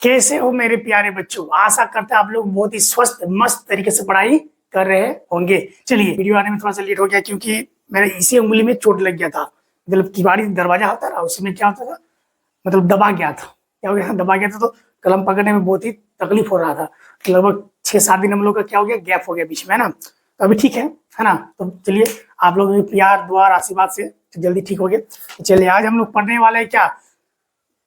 कैसे हो मेरे प्यारे बच्चों। आशा करते हैं आप लोग बहुत ही स्वस्थ मस्त तरीके से पढ़ाई कर रहे होंगे। चलिए, वीडियो आने में थोड़ा सा लेट हो गया क्योंकि मेरे इसी उंगली में चोट लग गया था। मतलब किवाड़ी दरवाजा होता है ना, उसमें क्या होता था, मतलब दबा गया था। क्या हो गया, दबा गया था तो कलम पकड़ने में बहुत ही तकलीफ हो रहा था। लगभग 6-7 दिन हम लोग का क्या हो गया, गैप हो गया बीच में, है ना। तो अभी ठीक है ना। तो चलिए, आप लोगों के प्यार द्वार आशीर्वाद से जल्दी ठीक हो गया। चलिए, आज हम लोग पढ़ने वाले हैं क्या,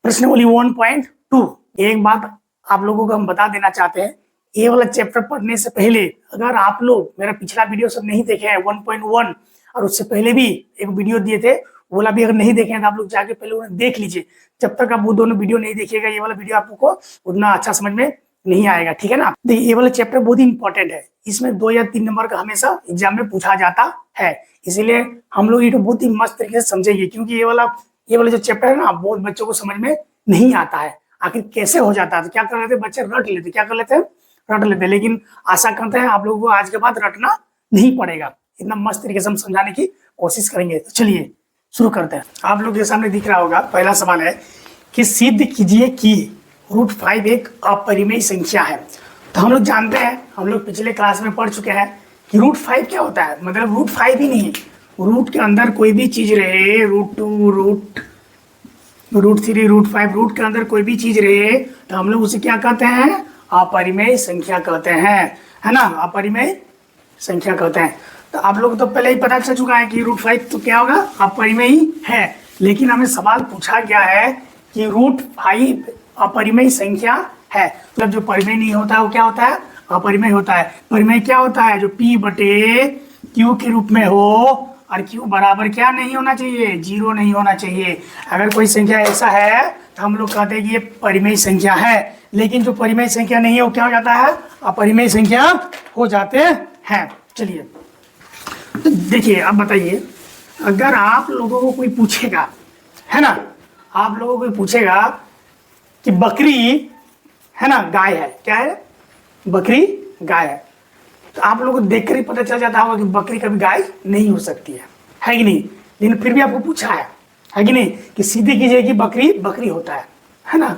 प्रश्नावली 1.2। एक बात आप लोगों को हम बता देना चाहते हैं, ये वाला चैप्टर पढ़ने से पहले अगर आप लोग मेरा पिछला वीडियो सब नहीं देखे हैं 1.1 और उससे पहले भी एक वीडियो दिए थे, वो वाला भी अगर नहीं देखे हैं तो आप लोग जाके पहले उन्हें देख लीजिए। जब तक आप वो दोनों वीडियो नहीं देखिएगा, ये वाला वीडियो आपको उतना अच्छा समझ में नहीं आएगा, ठीक है ना। देखिए, ये वाला चैप्टर बहुत ही इंपॉर्टेंट है। इसमें 2 या 3 नंबर का हमेशा एग्जाम में पूछा जाता है। इसीलिए हम लोग ये तो बहुत ही मस्त तरीके से समझेंगे, क्योंकि ये वाला जो चैप्टर है ना, बहुत बच्चों को समझ में नहीं आता है। आखिर कैसे हो जाता है, तो क्या कर लेते हैं बच्चे, रट लेते। क्या कर लेते हैं, रट लेते हैं। लेकिन आशा करते हैं आप लोगों को आज के बाद रटना नहीं पड़ेगा। इतना मस्त तरीके से हम समझाने की कोशिश करेंगे। तो चलिए शुरू करते हैं। आप लोग के सामने दिख रहा होगा, पहला सवाल है कि सिद्ध कीजिए कि √5 एक अपरिमेय संख्या है। तो हम लोग जानते हैं, हम लोग पिछले क्लास में पढ़ चुके हैं कि √5 क्या होता है। मतलब √5 ही नहीं, रूट के अंदर कोई भी चीज रहे, √2, √3, √5, रूट के अंदर कोई भी चीज रहे तो हम लोग उसे क्या कहते हैं, अपरिमेय संख्या कहते हैं, है ना। अपरिमेय संख्या कहते हैं। तो आप लोग तो पहले ही पता चल चुका है कि √5 तो क्या होगा, अपरिमेय ही है। लेकिन हमें सवाल पूछा गया है कि √5 अपरिमेय संख्या है। मतलब जो परिमेय नहीं होता है वो क्या होता है, अपरिमेय होता है। परिमेय क्या होता है, जो P/Q के रूप में हो और Q बराबर क्या नहीं होना चाहिए, 0 नहीं होना चाहिए। अगर कोई संख्या ऐसा है तो हम लोग कहते हैं कि ये परिमेय संख्या है। लेकिन जो परिमेय संख्या नहीं है वो क्या हो जाता है, अपरिमेय संख्या हो जाते हैं। चलिए, तो देखिए, अब बताइए, अगर आप लोगों को कोई पूछेगा, है ना, आप लोगों को पूछेगा कि बकरी है ना, गाय है, क्या है, बकरी गाय है, तो आप लोगों को देखकर ही पता चल जाता होगा कि बकरी कभी गाय नहीं हो सकती है कि नहीं। लेकिन फिर भी आपको पूछा है कि नहीं, कि सीधे कीजिए कि बकरी बकरी होता है ना।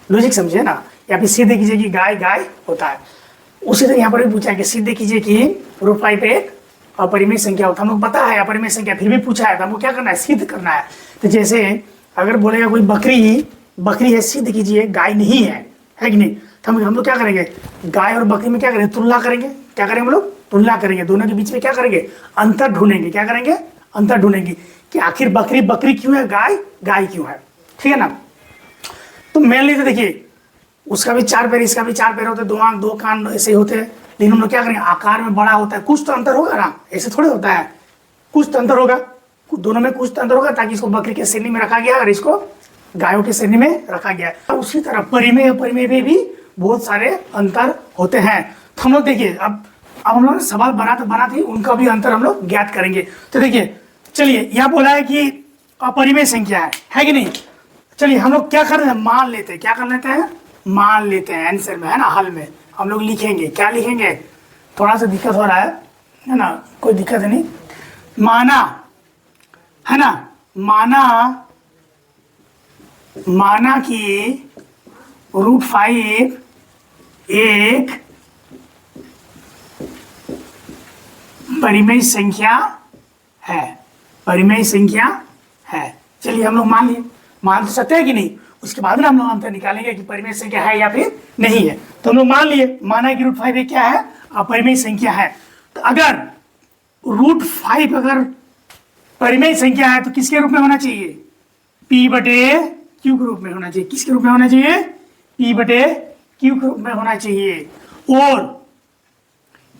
लॉजिक समझे ना। या फिर सीधे कीजिए कि गाय गाय होता है। उसी तरह यहाँ पर भी पूछा है कि सीधे कीजिए कि √5 एक अपरिमेय संख्या होता है। हम लोग पता है अपरिमेय संख्या, फिर भी पूछा है तो हमको क्या करना है, सिद्ध करना है। तो जैसे अगर बोलेगा कोई बकरी है, सिद्ध कीजिए गाय नहीं है कि नहीं, तो हम लोग क्या करेंगे, गाय और बकरी में क्या करेंगे, तुलना करेंगे। क्या करेंगे हम लोग, तुलना करेंगे। दोनों के बीच में क्या करेंगे, अंतर ढूंढेंगे। क्या करेंगे, अंतर ढूंढेंगे कि आखिर बकरी बकरी क्यों है, गाय गाय क्यों है, ठीक है ना। तो मेन लीजिए, देखिए, उसका भी 4 पैर, इसका भी 4 पैर होते हैं, 2 आंख 2 कान ऐसे होते हैं। लेकिन हम लोग क्या करेंगे, आकार में बड़ा होता है, कुछ तो अंतर होगा ना, ऐसे थोड़े होता है, कुछ तो अंतर होगा। दोनों में कुछ तो अंतर होगा, ताकि इसको बकरी के श्रेणी में रखा गया और इसको गायों के श्रेणी में रखा गया। उसी तरह परिमेय अपरिमेय में भी बहुत सारे अंतर होते हैं। तो हम लोग देखिए, अब हम लोग सवाल बनाते ही उनका भी अंतर हम लोग ज्ञात करेंगे। तो देखिए, चलिए, यहाँ बोला है कि अपरिमेय संख्या है कि नहीं। चलिए, हम लोग क्या कर रहे हैं, मान लेते हैं। क्या कर लेते हैं, मान लेते हैं। आंसर में, है ना, हल में हम लोग लिखेंगे। क्या लिखेंगे, थोड़ा सा दिक्कत हो रहा है ना, कोई दिक्कत नहीं। माना, है ना, माना कि √5 एक परिमेय संख्या है, परिमेय संख्या है। चलिए, हम लोग मान तो सकते हैं कि नहीं। उसके बाद में हम लोग अंतर निकालेंगे कि परिमेय संख्या है या फिर नहीं है। तो हम लोग मान लिए, माना कि √5 एक क्या है, अपरिमेय संख्या है। तो अगर √5 अगर परिमेय संख्या है तो किसके रूप में होना चाहिए, P/Q के रूप में होना चाहिए। किसके रूप में होना चाहिए, P/Q के रूप में होना चाहिए। और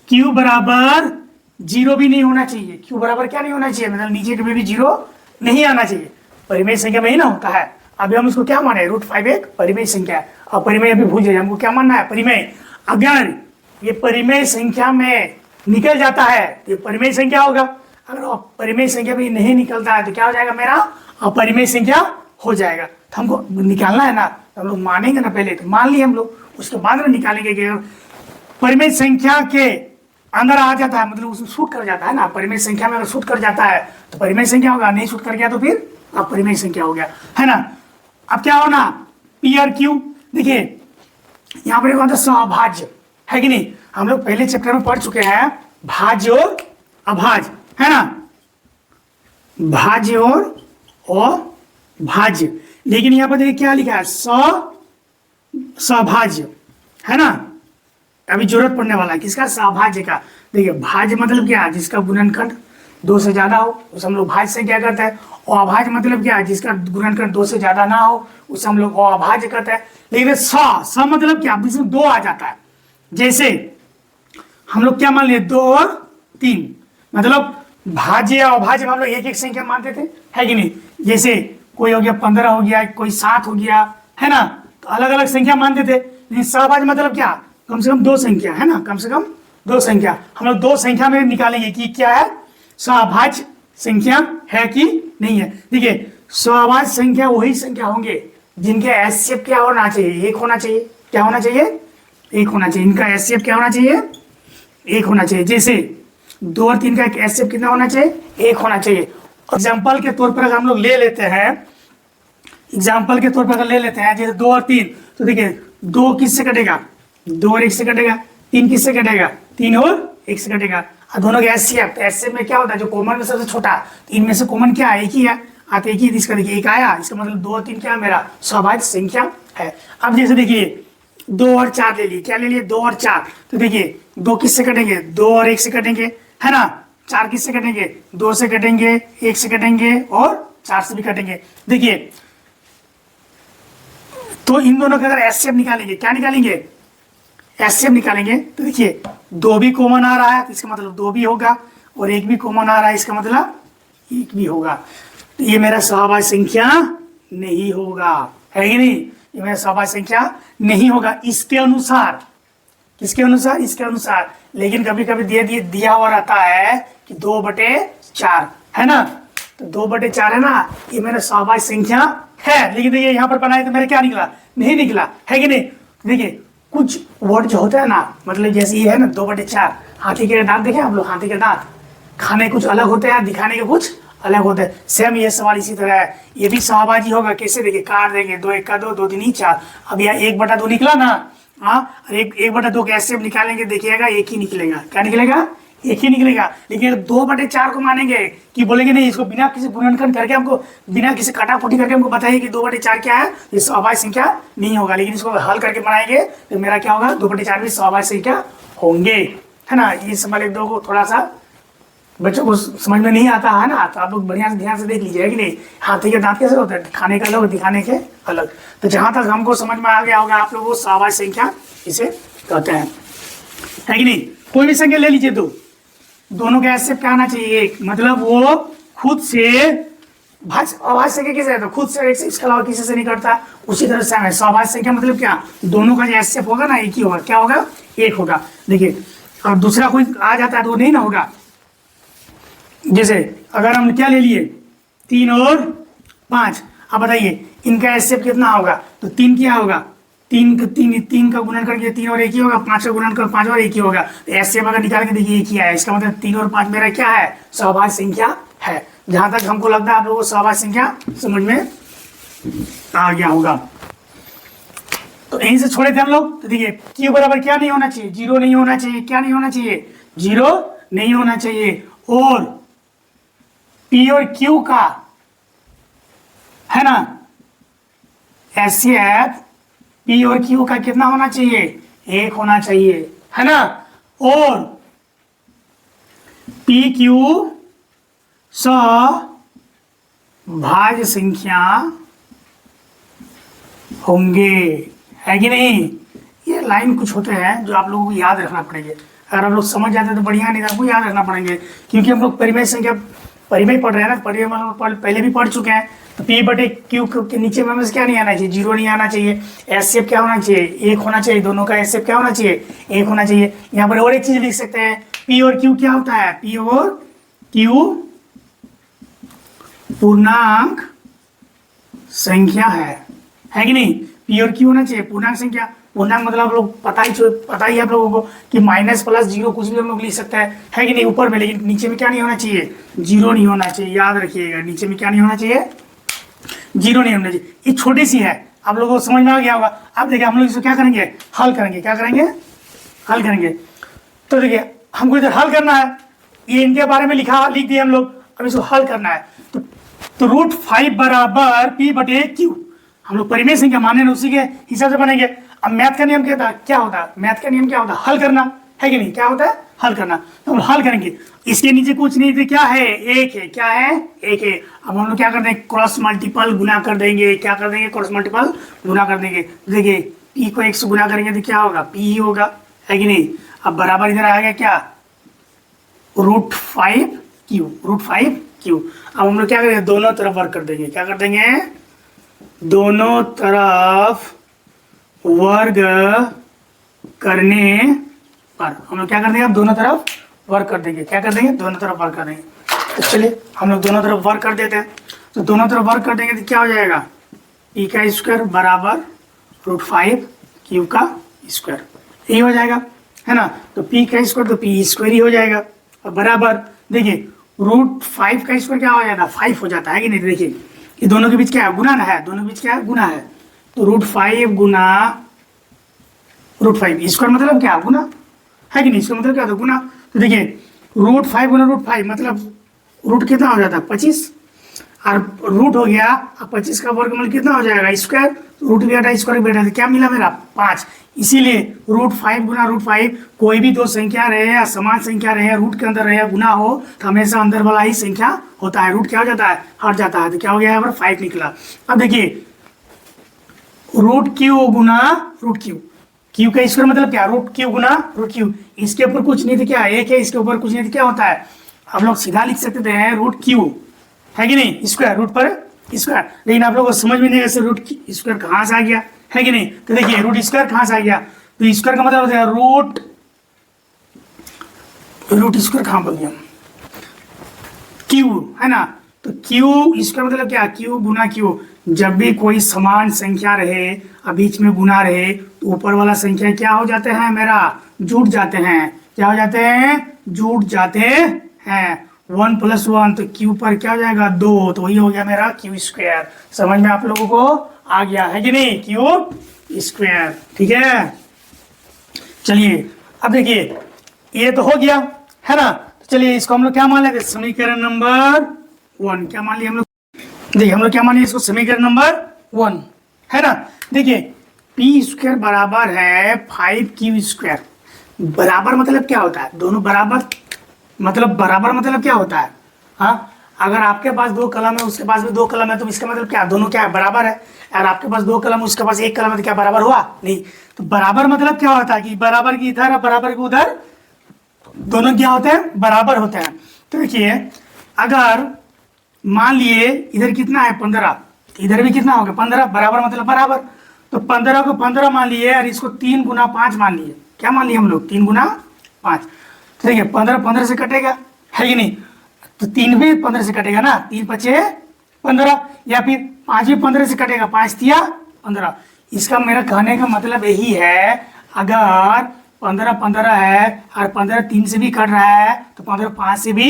Q बराबर 0 भी नहीं होना चाहिए। Q बराबर क्या नहीं होना चाहिए, मतलब नीचे कभी भी 0 नहीं आना चाहिए। परिमेय संख्या में ही ना होता है। अभी हम उसको क्या माने, √5 एक परिमेय संख्या है। और परिमेय अभी भूल जाइए, हमको क्या मानना है, परिमेय। अगर ये परिमेय संख्या में निकल जाता है तो ये परिमेय संख्या होगा। अगर परिमेय संख्या में नहीं निकलता है तो क्या हो जाएगा, मेरा अपरिमेय संख्या हो जाएगा। तो हमको निकालना है ना, तो हम लोग मानेंगे ना, पहले तो मान लिए हम लोग, उसके बाद में निकालेंगे कि परिमेय संख्या के अंदर आ जाता है, मतलब उसमें शूट कर जाता है ना। परिमेय संख्या में अगर शूट कर जाता है तो परिमेय संख्या होगा, नहीं शूट कर गया तो फिर अपरिमेय संख्या हो गया, है ना। अब क्या होना, P और Q, देखिए यहाँ पर कौन था सहभाज्य, है कि नहीं। हम लोग पहले चैप्टर में पढ़ चुके हैं भाज्य और अभाज्य, है ना, भाज्य और अभाज्य। लेकिन यहाँ पर देखिए क्या लिखा है सहभाज्य, है ना। अभी जरूरत पड़ने वाला है किसका, सहभाज्य का। देखिए भाज्य मतलब क्या है, जिसका गुणनखंड 2 से ज्यादा हो उसे हम लोग भाज्य से क्या कहते हैं। और अभाज्य मतलब क्या है, जिसका गुणनखंड 2 से ज्यादा ना हो उसे हम लोग अभाज्य कहते हैं। लेकिन स मतलब क्या, इसमें 2 आ जाता है। जैसे हम लोग क्या मान लिए 2 और 3, मतलब भाज्य या अभाज्य हम लोग एक एक संख्या मानते थे, है कि नहीं। जैसे कोई हो गया 15 हो गया, कोई 7 हो गया, है ना, तो अलग अलग संख्या मानते थे। लेकिन सहभाज्य मतलब क्या, कम से कम 2 संख्या, है ना, कम से कम 2 संख्या। हम लोग 2 संख्या में निकालेंगे कि क्या है, सहभाज्य संख्या है कि नहीं है। देखिए सहभाज्य संख्या वही संख्या होंगे जिनके एचसीएफ क्या होना चाहिए, 1 होना चाहिए। क्या होना चाहिए, 1 होना चाहिए। इनका एचसीएफ क्या होना चाहिए, 1 होना चाहिए। जैसे 2 और 3 का एचसीएफ कितना होना चाहिए, 1 होना चाहिए। एग्जाम्पल के तौर पर अगर हम लोग ले लेते हैं, एग्जाम्पल के तौर पर अगर ले लेते हैं जैसे 2 और 3, तो देखिए 2 किससे कटेगा, 2 और 1 से कटेगा। 3 किससे कटेगा, 3 और 1 से कटेगा। और दोनों के एचसीएफ, तो एचसीएफ में क्या होता है, जो कॉमन में सबसे छोटा, तो इनमें से कॉमन क्या है, 1 ही है। आते 1 ही, इसका देखिए 1 आया, इसका मतलब 2 और 3 क्या है, मेरा सहभाज्य संख्या है। अब जैसे देखिए 2 और 4 ले लिए, क्या ले लिए, 2 और 4, तो देखिए 2 किससे कटेंगे, 2 और 1 से कटेंगे, है ना। 4 किससे कटेंगे, 2 से कटेंगे, 1 से कटेंगे और 4 से भी कटेंगे। देखिए तो इन दोनों का अगर एचसीएफ निकालेंगे, क्या निकालेंगे, एचसीएफ निकालेंगे, तो देखिए 2 भी कॉमन आ रहा है तो इसका मतलब 2 भी होगा, और 1 भी कॉमन आ रहा है इसका मतलब 1 भी होगा। तो ये मेरा सहभाज्य संख्या नहीं होगा, है कि नहीं, ये मेरा सहभाज्य संख्या नहीं होगा इसके अनुसार। किसके अनुसार, इसके अनुसार। लेकिन कभी कभी दिया हुआ रहता है कि 2/4, है ना, तो 2/4 है ना, ये मेरा सहभाज्य संख्या है। लेकिन देखिए यहाँ पर बनाए तो मेरा क्या निकला, नहीं निकला, है कि नहीं। देखिए कुछ वर्ड जो होता है ना, मतलब जैसे ये है ना 2/4, हाथी के दांत देखे आप लोग, हाथी के दांत खाने कुछ अलग होते हैं, दिखाने के कुछ अलग होते हैं। सेम ये सवाल इसी तरह है, ये भी सहभाज्य होगा। कैसे, देखिए काट देंगे, 2 1 का 2, 2 3 4। अब यहाँ 1/2 निकला ना, हाँ, 1/2 कैसे निकालेंगे, देखिएगा 1 ही निकलेगा। क्या निकलेगा, 1 ही निकलेगा। लेकिन 2/4 को मानेंगे कि बोलेंगे नहीं, इसको बिना किसी गुणनखंड करके हमको, बिना किसी काटाकुटी करके हमको बताइए कि 2/4 क्या है, ये सहभाज्य संख्या नहीं होगा। लेकिन इसको हल करके बनाएंगे तो मेरा क्या होगा, 2/4 भी सहभाज्य संख्या होंगे, है ना। ये सवाल 1 2 को थोड़ा सा बच्चों को समझ में नहीं आता है ना, तो आप लोग बढ़िया से ध्यान से देख लीजिए, कि नहीं। हाथी के दांत कैसे होते हैं, खाने का अलग, दिखाने के अलग। तो जहां तक हमको समझ में आ गया होगा आप लोगों को, सहभाज्य संख्या इसे कहते हैं, है कि नहीं। कोई भी संख्या ले लीजिए, दोनों का एचसीएफ क्या आना चाहिए, 1, मतलब वो खुद से अभाज्य संख्या किसे रहता है, खुद से, इसके अलावा किसी से नहीं करता। उसी तरह से हमें सहभाज्य संख्या मतलब क्या, दोनों का जो एचसीएफ होगा ना 1 ही होगा। क्या होगा, 1 होगा। देखिए और दूसरा कोई आ जाता है तो वो नहीं ना होगा। जैसे अगर हम क्या ले लिए, 3 और 5, अब बताइए इनका एचसीएफ कितना होगा, तो 3 क्या होगा, 3 का गुणन करके 3 और 1 ही होगा, 5 का गुणन कर 5 और 1 ही होगा। तो एचसीएफ अगर निकाल के देखिए 1 ही आया, इसका मतलब 3 और 5 मेरा क्या है, सहभाज्य संख्या है। जहां तक हमको लगता है आप लोगों को सहभाज्य संख्या समझ में आ गया होगा। तो यहीं से छोड़े थे हम लोग। तो देखिए क्यू बराबर क्या नहीं होना चाहिए, 0 नहीं होना चाहिए। क्या नहीं होना चाहिए, 0 नहीं होना चाहिए। और पी और क्यू का, है ना, एचसीएफ पी और क्यू का कितना होना चाहिए, 1 होना चाहिए, है ना। और पी क्यू सहभाज्य संख्या होंगे, है कि नहीं। ये लाइन कुछ होते हैं जो आप लोगों को याद रखना पड़ेंगे। अगर आप लोग समझ जाते तो बढ़िया, नहीं आपको याद रखना पड़ेंगे, क्योंकि हम लोग परिमेय संख्या परिमेय पढ़ रहे हैं ना, परिमेय पहले भी पढ़ चुके हैं। तो P/Q के नीचे में क्या नहीं आना चाहिए, 0 नहीं आना चाहिए। एचसीएफ क्या होना चाहिए, 1 होना चाहिए। दोनों का एचसीएफ क्या होना चाहिए, 1 होना चाहिए। यहाँ पर और एक चीज लिख सकते हैं, P और Q क्या होता है, P और Q पूर्णांक संख्या है कि नहीं। P और Q होना चाहिए पूर्णांक संख्या। पूर्णांक मतलब आप लोग पता ही आप लोगों को कि माइनस प्लस 0 कुछ भी हम लोग लिख सकते हैं, है कि नहीं, ऊपर में। लेकिन नीचे में क्या नहीं होना चाहिए, 0 नहीं होना चाहिए। याद रखिएगा, नीचे में क्या नहीं होना चाहिए, 0 नहीं होना चाहिए। ये छोटी सी है, आप लोगों को समझ में आ गया होगा। अब देखिए हम लोग इसको क्या करेंगे, हल करेंगे। क्या करेंगे, हल करेंगे। तो देखिए हमको इधर हल करना है, ये इनके बारे में लिख दिए हम लोग, अब इसको हल करना है। तो √5 बराबर P बटे Q, हम लोग परिमेय संख्या माने ना, उसी के हिसाब से बनेंगे। अब मैथ का नियम क्या होता है, मैथ का नियम क्या होता है, हल करना है कि नहीं, क्या होता है, हल करना। तो हम हल करेंगे, इसके नीचे कुछ नहीं थे, क्या है, एक है, क्या है, एक है। अब हम लोग क्या कर देंगे, क्रॉस मल्टीपल गुना कर देंगे। क्या कर देंगे, क्रॉस मल्टीपल गुना कर देंगे। देखिए P को 1 से गुना करेंगे तो क्या होगा, P ही होगा, है कि नहीं। अब बराबर इधर आ गया क्या, √5Q, √5Q। अब हम लोग क्या करेंगे, दोनों तरफ वर्क कर देंगे। क्या कर देंगे, दोनों तरफ वर्ग करने पर हम लोग क्या कर देंगे, अब दोनों तरफ वर्क कर देंगे। क्या कर देंगे, दोनों तरफ वर्क कर देंगे। तो चलिए हम लोग दोनों तरफ वर्क कर देते हैं। तो दोनों तरफ वर्क कर देंगे तो क्या हो जाएगा, P का स्क्वायर बराबर √5Q का स्क्वायर, यही हो जाएगा, है ना। तो P का स्क्वायर तो P स्क्वायर ही हो जाएगा। और बराबर देखिए √5 का स्क्वायर क्या हो जाता है, 5 हो जाता है कि नहीं। देखिए ये दोनों के बीच क्या है, गुना ना है, दोनों के बीच क्या है, गुना है। तो √5 गुना √5 स्क्वायर मतलब क्या, गुना, है कि नहीं। इसका मतलब क्या होता है, गुना। तो देखिए √5 गुना √5 मतलब रूट कितना हो जाता है, 25, और रूट हो गया, अब 25 का वर्गमूल कितना हो जाएगा, स्क्वायर। रूट बेटा स्क्वायर बेटा क्या मिला मेरा, 5। इसीलिए √5 गुना √5, कोई भी दो संख्या रहे या समान संख्या रहे, रूट के अंदर रहे या गुना हो, तो हमेशा अंदर वाला ही संख्या होता है, रूट क्या हो जाता है, हट जाता है। तो क्या हो गया यहाँ पर 5 निकला। अब देखिए √Q गुना √Q, Q का स्क्वायर मतलब क्या, √Q गुना √Q। इसके ऊपर कुछ नहीं तो क्या, एक है, इसके ऊपर कुछ नहीं तो क्या होता है, हम लोग सीधा लिख सकते हैं √Q, है कि नहीं, स्क्वायर, रूट पर स्क्वायर। लेकिन आप लोगों को समझ में नहीं आया रूट स्क्वायर कहाँ से आ गया, है कि नहीं। तो देखिए रूट स्क्वायर कहाँ से आ गया, तो स्क्वायर का मतलब होता है रूट स्क्वायर कहाँ बोल दिया, Q, है ना। तो Q स्क्वायर मतलब क्या, Q गुना Q। जब भी कोई समान संख्या रहे और बीच में गुना रहे तो ऊपर वाला संख्या क्या हो जाते हैं, मेरा जुड़ जाते हैं। क्या हो जाते हैं, जुड़ जाते हैं। 1 + 1 तो Q पर क्या हो जाएगा, 2, तो वही हो गया मेरा Q स्क्वायर। समझ में आप लोगों को आ गया है कि नहीं, Q स्क्वायर, ठीक है। चलिए अब देखिए ये तो हो गया, है ना। तो चलिए इसको हम लोग क्या मान लेते, समीकरण नंबर 1। क्या मान लिया हम लोग, देखिए हम लोग क्या मान लिया इसको, समीकरण नंबर 1, है ना। देखिए P स्क्वायर बराबर है 5Q स्क्वायर। बराबर मतलब क्या होता है, दोनों बराबर, मतलब बराबर मतलब क्या होता है, हाँ। अगर आपके पास 2 कलम है, उसके पास भी 2 कलम है, तो इसका मतलब क्या, दोनों क्या है, बराबर है। अगर आपके पास 2 कलम, उसके पास 1 कलम है, तो क्या बराबर हुआ, नहीं। तो बराबर मतलब क्या होता है कि बराबर की इधर और बराबर की उधर, दोनों क्या होते हैं, बराबर होते हैं। तो देखिए अगर मान लिए इधर कितना है 15, इधर भी कितना होगा 15, बराबर मतलब बराबर। तो 15 को 15 मान लिए और इसको 3 गुना 5 मान लिए। क्या मान लिए हम लोग, 3 गुना 5। तो देखिए 15 15 से कटेगा, है कि नहीं। तो 3 भी 15 से कटेगा ना, 3 × 5 = 15, या फिर 5 भी 15 से कटेगा, 5 × 3 = 15। इसका मेरा कहने का मतलब यही है, अगर 15 15 है और 15 3 से भी कट रहा है तो 15 5 से भी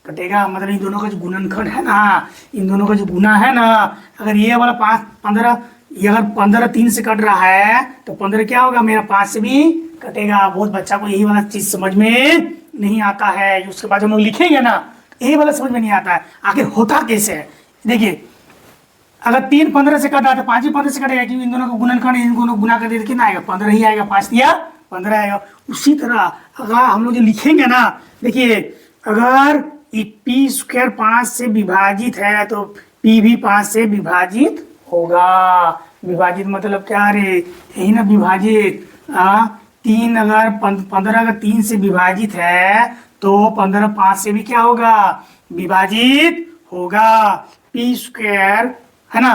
कटेगा। मतलब इन दोनों का जो गुणनखंड है ना, इन दोनों का जो गुना है ना, अगर ये वाला 15 ये अगर 15 3 से कट रहा है तो 15 क्या होगा मेरा, 5 से भी कटेगा। बहुत बच्चा को यही वाला चीज समझ में नहीं आता है, उसके बाद हम लोग लिखेंगे ना, यही वाला समझ में नहीं आता है आखिर होता कैसे है। देखिए अगर 3 15 से कटा तो 5 भी 15 से कटेगा, क्योंकि इन दोनों का गुणनखंड, इन दोनों गुना कर देते कितना आएगा, 15 ही आएगा, 5 दिया 15 आएगा। उसी तरह अगर हम लोग जो लिखेंगे ना, देखिए अगर P स्क्वायर 5 से विभाजित है तो P भी 5 से विभाजित होगा। विभाजित मतलब क्या रे, यही ना विभाजित। 3 अगर 15 अगर 3 से विभाजित है तो 15 5 से भी क्या होगा, विभाजित होगा। P स्क्वायर, है ना,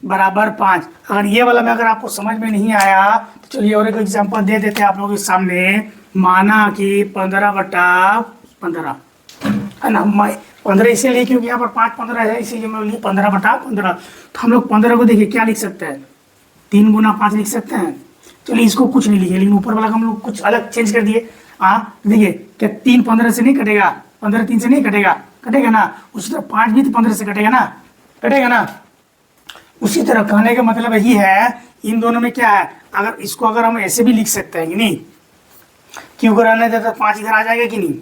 बराबर 5। अगर ये वाला में अगर आपको समझ में नहीं आया तो चलिए और एक एग्जांपल दे देते हैं आप लोगों के सामने। माना कि 15/15, है ना, 15 इसलिए क्योंकि यहाँ पर 5 15 है, इसीलिए मैं लिए 15/15। तो हम लोग 15 को देखिए क्या लिख सकते हैं, 3 गुना 5 लिख सकते हैं। चलिए इसको कुछ नहीं लिखे, लेकिन ऊपर वाला का हम लोग कुछ अलग चेंज कर दिए। हाँ देखिए क्या 3 15 से नहीं कटेगा, 15 3 से नहीं कटेगा, कटेगा ना। उसी तरह 5 भी तो 15 से कटेगा ना, कटेगा ना। उसी तरह कहने का मतलब यही है, इन दोनों में क्या है, अगर इसको अगर हम ऐसे भी लिख सकते हैं कि नहीं, क्यू को रहने देते तो 5 इधर आ जाएगा कि नहीं,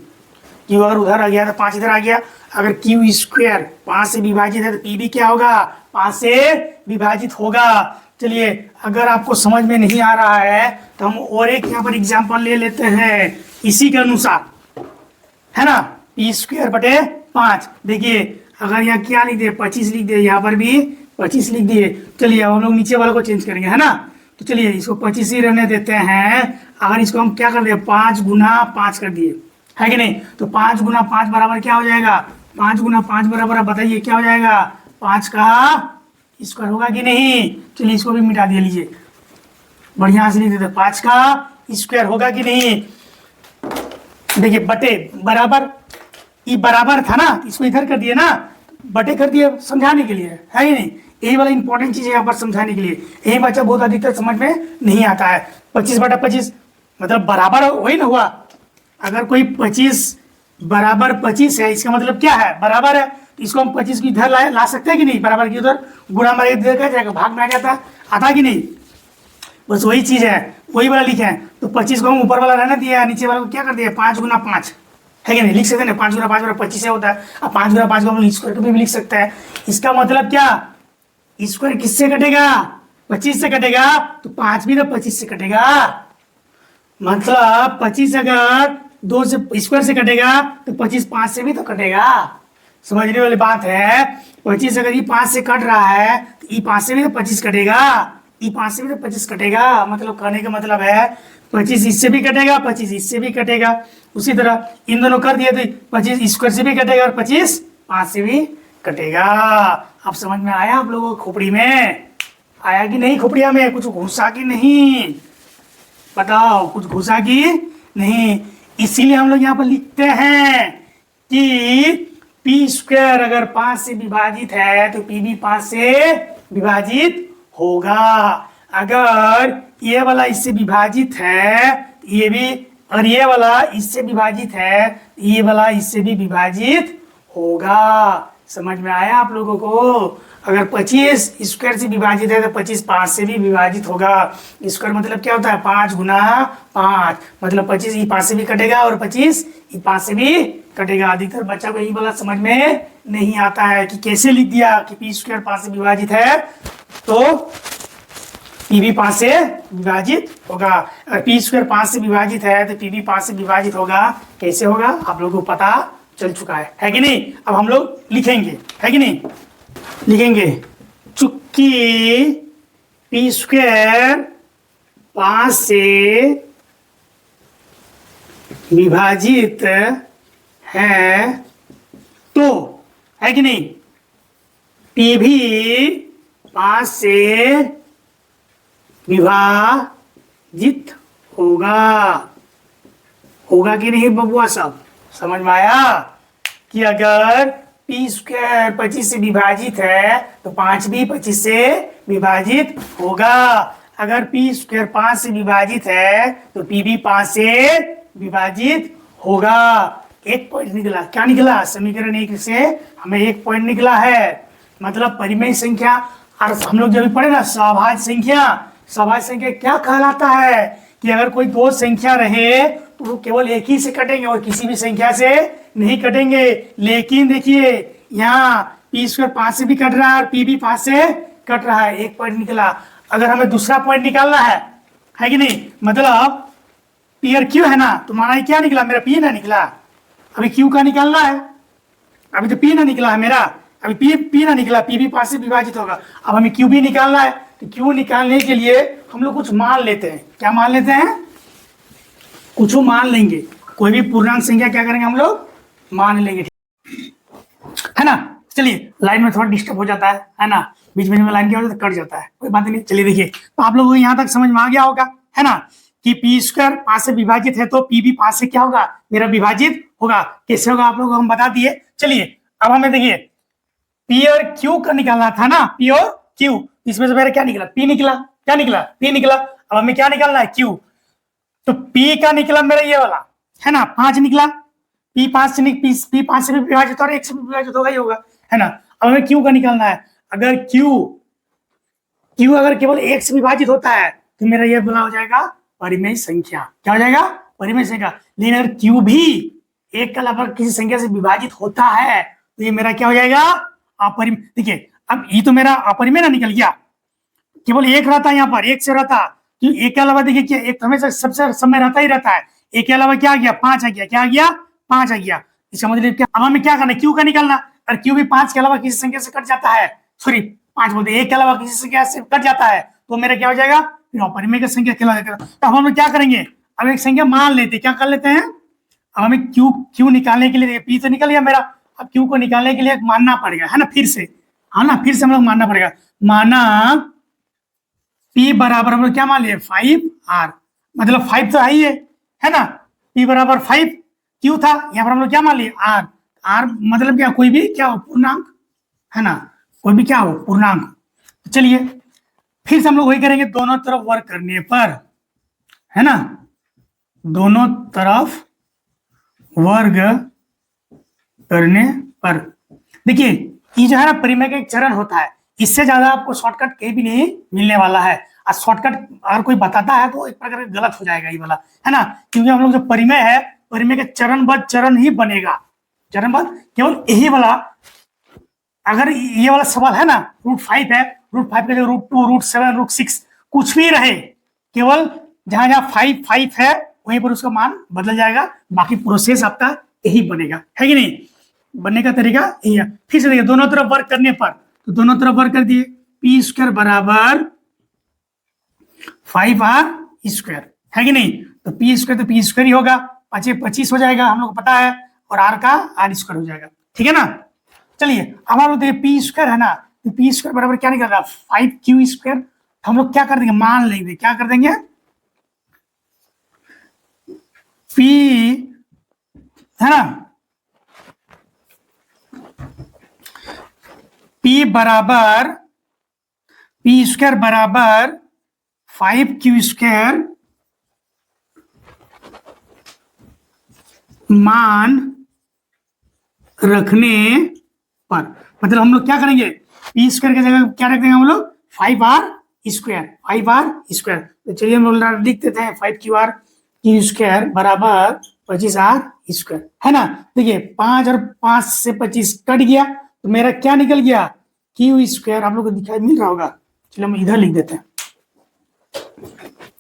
क्यू अगर उधर आ गया तो 5 इधर आ गया। अगर क्यू स्क्वायर 5 से विभाजित है तो पी भी क्या होगा, 5 से विभाजित होगा। चलिए, अगर आपको समझ में नहीं आ रहा है तो हम और एक यहाँ पर एग्जाम्पल ले लेते हैं इसी के अनुसार, है ना। पी स्क्वायर बटे 5, देखिए अगर यहाँ क्या लिख दिए, 25 लिख दिए, यहाँ पर भी 25 लिख दिए। चलिए अब हम लोग नीचे वाले को चेंज करेंगे, है ना। तो चलिए इसको 25 ही रहने देते हैं। अगर इसको हम क्या कर दिए, 5 गुना 5 कर दिए, है कि नहीं। तो 5 गुना 5 बराबर क्या हो जाएगा, 5 गुना 5 बराबर बताइए क्या हो जाएगा, 5 का स्क्वायर होगा कि नहीं। चलिए इसको भी मिटा दिया, लीजिए बढ़िया से लिख देते, 5 का स्क्वायर होगा कि नहीं। देखिए बटे बराबर, ये बराबर था ना, इसको इधर कर दिए ना, बटे कर दिए समझाने के लिए, है ही नहीं। यही वाला इंपॉर्टेंट चीज है यहाँ पर समझाने के लिए। यही बच्चा बहुत अधिकतर समझ में नहीं आता है। 25 बटा 25 मतलब बराबर वही ना हुआ। अगर कोई 25 बराबर 25 है, इसका मतलब क्या है, बराबर है। तो इसको हम 25 की इधर ला सकते हैं कि नहीं, बराबर की उधर गुणा मारे इधर क्या जाएगा, भाग में आ जाता, आता कि नहीं। बस वही चीज है, वही वाला लिखे हैं। तो 25 को हम ऊपर वाला रहने दिया, नीचे वाला को क्या कर दिया, 5 गुना 5, है कि नहीं, लिख सकते हैं। 5 गुना 5 बराबर 25 होता है। अब 5 गुना 5 को हम स्क्वायर में भी लिख सकते हैं। इसका मतलब क्या, स्क्वायर किससे कटेगा, 25 से कटेगा। तो 5 भी तो 25 से कटेगा। मतलब 25 अगर 2 से स्क्वायर से कटेगा तो 25 5 से भी तो कटेगा। समझने वाली बात है। 25 अगर ये 5 से कट रहा है तो ये 5 से भी तो 25 कटेगा, ये 5 से भी तो 25 कटेगा। मतलब कहने का मतलब है 25 इससे भी कटेगा, 25 इससे भी कटेगा। उसी तरह इन दोनों कर दिए तो 25 स्क्वायर से भी कटेगा और 25 5 से भी कटेगा। अब समझ में आया आप लोगों को, खोपड़ी में आया कि नहीं, खोपड़िया में कुछ घुसा कि नहीं, बताओ कुछ घुसा कि नहीं। इसीलिए हम लोग यहाँ पर लिखते हैं कि पी स्क्वायर अगर 5 से विभाजित है तो पी भी 5 से विभाजित होगा। अगर ये वाला इससे विभाजित है, ये भी, और ये वाला इससे विभाजित है, ये वाला इससे भी विभाजित होगा। समझ में आया आप लोगों को। अगर 25 स्क्वायर से विभाजित है तो 25 5 से भी विभाजित होगा। स्क्वायर मतलब क्या होता है, 5 गुना 5, मतलब 25 ये 5 से भी कटेगा और 25 ये 5 से भी कटेगा। अधिकतर बच्चा को यही वाला समझ में नहीं आता है कि कैसे लिख दिया कि पी स्क्वायर 5 से विभाजित है तो पी भी 5 से विभाजित होगा। अगर पी स्क्वायर 5 से विभाजित है तो पी भी 5 से विभाजित होगा। कैसे होगा आप लोगों को पता चल चुका है कि नहीं। अब हम लोग लिखेंगे, है कि नहीं, लिखेंगे। चूंकि पी स्क्वायर 5 से विभाजित है तो, है कि नहीं, पी भी 5 से विभाजित होगा। होगा कि नहीं बबुआ सब, समझ में आया कि अगर पी स्क्वायर 25 से विभाजित है तो 5 भी 25 से विभाजित होगा। अगर पी स्क्वायर 5 से विभाजित है तो पी भी 5 से विभाजित होगा। एक पॉइंट निकला, क्या निकला, समीकरण 1 से हमें एक पॉइंट निकला है। मतलब परिमेय संख्या, और हम लोग जब पढ़े ना सभाज्य संख्या, सभाज्य संख्या क्या कहलाता है कि अगर कोई दो संख्या रहे तो वो केवल एक ही से कटेंगे और किसी भी संख्या से नहीं कटेंगे। लेकिन देखिए यहाँ पी स्क्वायर 5 से भी कट रहा है और पी भी 5 से कट रहा है। एक पॉइंट निकला। अगर हमें दूसरा पॉइंट निकालना है कि नहीं, मतलब पी और क्यू है ना, तो माना क्या निकला, मेरा पी ना निकला, अभी क्यू का निकालना है। अभी तो पी ना निकला है मेरा, अभी पी ना निकला, पी भी 5 से विभाजित होगा। अब हमें क्यू भी निकालना है। तो क्यू निकालने के लिए हम लोग कुछ मान लेते हैं। क्या मान लेते हैं, कुछ मान लेंगे। कोई भी पूर्णांक संख्या क्या करेंगे हम लोग, मान लेंगे, है ना। चलिए लाइन में थोड़ा डिस्टर्ब हो जाता है ना, बीच बीच में लाइन क्या होता है, कट जाता है, कोई बात नहीं। चलिए देखिए, तो आप लोगों को यहाँ तक समझ में आ गया होगा, है ना, कि पी स्क्वायर 5 से विभाजित है तो पी भी 5 से क्या होगा, मेरा विभाजित होगा। कैसे होगा आप लोगों को हम बता दिए। चलिए अब हमें देखिए पी और क्यू का निकालना था ना, पी और क्यू, इसमें से मेरा क्या निकला, पी निकला, क्या निकला, पी निकला। अब हमें क्या निकालना है, क्यू। तो पी का निकला मेरा ये वाला, है ना, 5 निकला। पी 5 से पी 5 से भी विभाजित और 1 से भी विभाजित होगा ही होगा, है ना। अब हमें क्यू का निकालना है। अगर क्यू क्यू अगर केवल एक से विभाजित होता है तो मेरा ये बोला हो जाएगा परिमेय संख्या। क्या हो जाएगा? परिमेय संख्या। लेकिन अगर क्यू भी एक के अलावा किसी संख्या से विभाजित होता है तो ये मेरा क्या हो जाएगा? अपरिमेय। देखिए अब ये तो मेरा अपरिमेय ना निकल गया, केवल एक रहता है यहाँ पर, एक से रहता, तो एक के अलावा देखिए क्या, एक हमेशा सबसे समय रहता ही रहता है, एक के अलावा क्या आ गया? 5 आ गया। क्या आ गया? 5 आ गया। इसका मतलब क्या? अब हमें क्या करना है? क्यू का निकालना। और क्यू भी 5 के अलावा किसी संख्या से कट जाता है, सॉरी 5 बोलते, एक के अलावा किसी संख्या से कट जाता है तो मेरा क्या हो जाएगा? फिर अपरिमेय का संख्या कहलाएगा। तो हम लोग क्या करेंगे? अब एक संख्या मान लेते, क्या कर लेते हैं? अब हमें क्यू निकालने के लिए, पी तो निकल गया मेरा, अब क्यू को निकालने के लिए मानना पड़ेगा, है ना, फिर से, है ना, फिर से हम लोग मानना पड़ेगा। माना P बराबर हम लोग क्या मान लिए? 5R, मतलब 5 तो है ना, P बराबर 5 क्यू था, यहाँ पर हम लोग क्या मान लिए? R। R मतलब क्या? कोई भी क्या हो? पूर्णांक, है ना, कोई भी क्या हो? पूर्णांक। तो चलिए फिर से हम लोग वही करेंगे, दोनों तरफ वर्क करने पर, है ना, दोनों तरफ वर्ग करने पर। देखिए ये जो है ना परिमेय का एक चरण होता है, इससे ज्यादा आपको शॉर्टकट कहीं भी नहीं मिलने वाला है। और शॉर्टकट अगर कोई बताता है तो एक प्रकार का गलत हो जाएगा ये वाला, है ना, क्योंकि हम लोग जो परिमेय है, परिमेय का चरणबद्ध चरण ही बनेगा, चरणबद्ध केवल यही वाला। अगर ये वाला सवाल है ना, √5 है, √5 के लिए √2, √7, √6 कुछ भी रहे, केवल जहां जहां 5 है वहीं पर उसका मान बदल जाएगा, बाकी प्रोसेस आपका यही बनेगा, है कि नहीं? बनने का तरीका यही है। फिर से देखिए दोनों तरफ वर्क करने पर, तो दोनों तरफ वर्क कर दिए, p² बराबर 5R², है कि नहीं? तो p² तो p² ही होगा, 25 हो जाएगा, हम लोग को पता है, और r का R² हो जाएगा, ठीक है ना। चलिए अब हम लोग देखिए p² है ना, तो p² बराबर क्या निकल रहा? 5q²। हम लोग क्या कर देंगे? मान लेंगे, क्या कर देंगे? p है ना, p बराबर p² बराबर 5q² मान रखने पर, मतलब हम लोग क्या करेंगे? p² की जगह क्या रख देंगे हम लोग? 5R², 5R²। तो चलिए हम लोग लिख देते हैं 5QR² बराबर 25R², है ना। देखिए 5 और 5 से 25 कट गया तो मेरा क्या निकल गया? Q²। आप लोग को दिखाई मिल रहा होगा, चलिए हम इधर लिख देते हैं,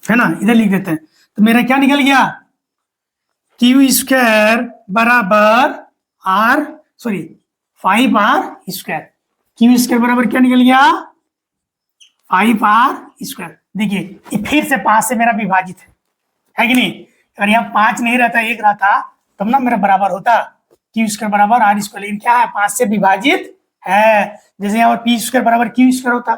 है ना, इधर लिख देते हैं। तो मेरा क्या निकल गया? Q² बराबर 5R²। Q² बराबर क्या निकल गया? 5R²। देखिए ये फिर से 5 से मेरा विभाजित है कि नहीं? अगर यहाँ 5 नहीं रहता, 1 रहता तब ना मेरा बराबर होता Q² बराबर R², लेकिन क्या है? 5 से विभाजित है। जैसे यहाँ पर p² बराबर Q² होता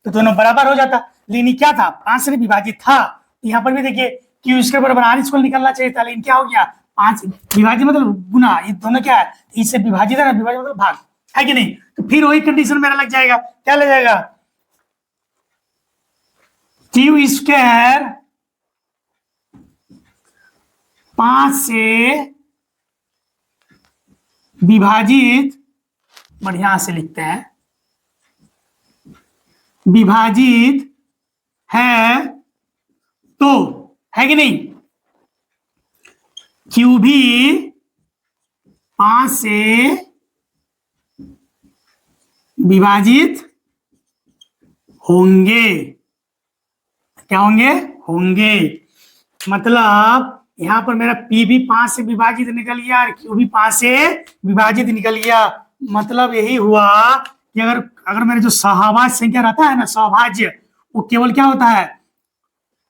तो दोनों बराबर हो जाता, लेकिन क्या था? 5 से विभाजित था। यहाँ पर भी देखिए Q² बराबर R² निकलना चाहिए था, लेकिन क्या हो गया? 5 विभाजित मतलब गुना, ये दोनों क्या है? इससे विभाजित है ना, विभाजित मतलब भाग, है कि नहीं? तो फिर वही कंडीशन मेरा लग जाएगा, क्या लग जाएगा? Q² 5 से विभाजित, बढ़िया से लिखते हैं, विभाजित है तो, है कि नहीं? Q भी 5 से विभाजित होंगे। क्या होंगे? होंगे। मतलब यहां पर मेरा P भी 5 से विभाजित निकल गया और Q भी 5 से विभाजित निकल गया। मतलब यही हुआ कि अगर मेरे जो सहभाज्य संख्या रहता है ना, सहभाज्य, वो केवल क्या होता है?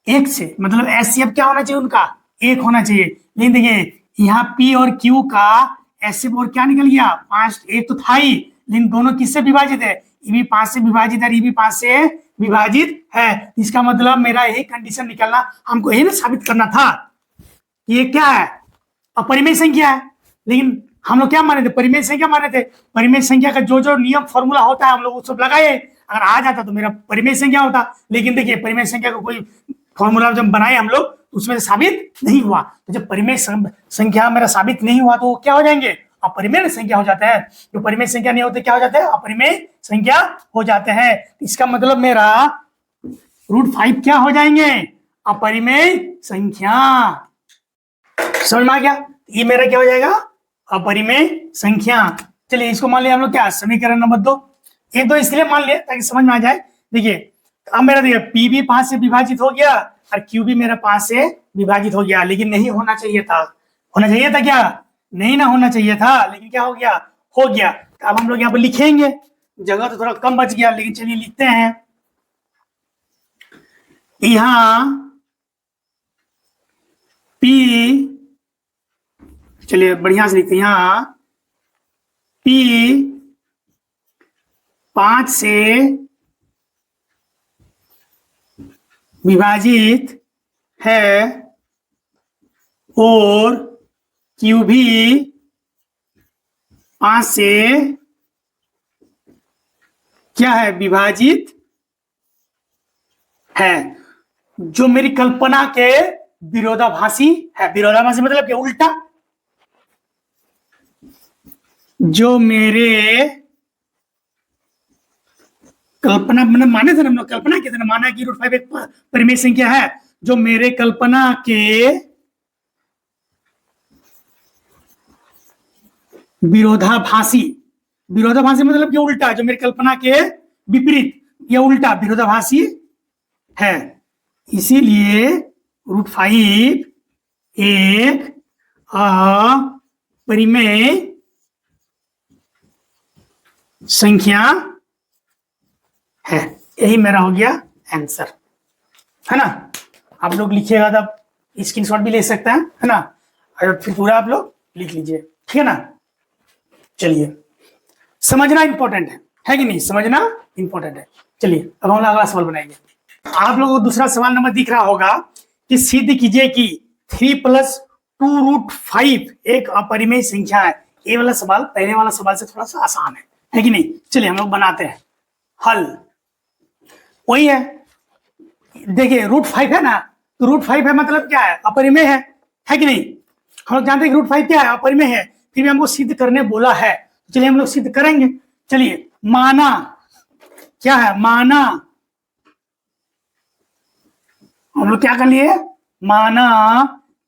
1 से, मतलब HCF क्या होना चाहिए? उनका 1 होना चाहिए। लेकिन देखिए यहाँ P और Q का HCF और क्या निकल गया? 5, 1 तो था ही, लेकिन दोनों किससे विभाजित है? ये भी 5 से विभाजित है, ये भी 5 से विभाजित है। इसका मतलब मेरा यही कंडीशन निकलना, हमको यही ना साबित करना था, ये क्या है? अपरिमेय संख्या है। लेकिन हम लोग क्या माने थे? परिमेय संख्या माने थे। परिमेय संख्या का जो जो नियम फॉर्मूला होता है हम लोग वो सब लगाए, अगर आ जाता तो मेरा परिमेय संख्या होता। लेकिन देखिए परिमेय संख्या का कोई फॉर्मूला जब बनाए हम लोग तो उसमें से साबित नहीं हुआ। तो जब परिमेय संख्या मेरा साबित नहीं हुआ तो वो क्या हो जाएंगे? अपरिमेय संख्या हो जाते हैं। जो परिमेय संख्या नहीं होते क्या हो जाते हैं? अपरिमेय संख्या हो जाते हैं। इसका मतलब मेरा √5 क्या हो जाएंगे? अपरिमेय संख्या। समझ में आ गया? ये मेरा क्या हो जाएगा? अपरिमेय संख्या। चलिए इसको मान लिया हम लोग क्या, समीकरण नंबर 2। 1 2 इसलिए मान लिया ताकि समझ में आ जाए। देखिए अब मेरा देखिए पी भी 5 से विभाजित हो गया और क्यू भी मेरा 5 से विभाजित हो गया, लेकिन नहीं होना चाहिए था। होना चाहिए था क्या? नहीं ना होना चाहिए था, लेकिन क्या हो गया? हो गया। तो अब हम लोग यहाँ पर लिखेंगे, जगह तो थोड़ा कम बच गया, लेकिन चलिए लिखते हैं। यहां P, चलिए बढ़िया से लिखते हैं, यहां P 5 से विभाजित है और Q भी 5 से क्या है? विभाजित है, जो मेरी कल्पना के विरोधाभासी है। विरोधाभासी मतलब क्या? उल्टा। जो मेरे कल्पना मतलब माने थे ना हम लोग, कल्पना कितने ना माना कि √5 एक परिमेय संख्या है, जो मेरे कल्पना के विरोधाभासी। विरोधाभासी मतलब क्या? उल्टा, जो मेरी कल्पना के विपरीत या उल्टा विरोधाभासी है। इसीलिए √5 एक अपरिमेय संख्या है। यही मेरा हो गया आंसर, है ना? आप लोग लिखिएगा तब स्क्रीनशॉट भी ले सकते हैं, है ना? और फिर पूरा आप लोग लिख लीजिए, ठीक है ना? चलिए, समझना इंपॉर्टेंट है कि नहीं? समझना इंपॉर्टेंट है। चलिए अब हम अगला सवाल बनाएंगे। आप लोगों को दूसरा सवाल नंबर दिख रहा होगा कि सिद्ध कीजिए कि 3 + 2√5 एक अपरिमेय संख्या है। ये वाला सवाल पहले वाला सवाल से थोड़ा सा आसान है कि नहीं? चलिए हम लोग बनाते हैं हल। वही है, देखिए √5 है ना, तो √5 है मतलब क्या है? अपरिमेय है कि नहीं? हम लोग जानते हैं कि √5 क्या है? अपरिमेय है। फिर भी हमको सिद्ध करने बोला है, चलिए हम लोग सिद्ध करेंगे। चलिए माना, क्या है? माना, हम लोग क्या कर लिए? माना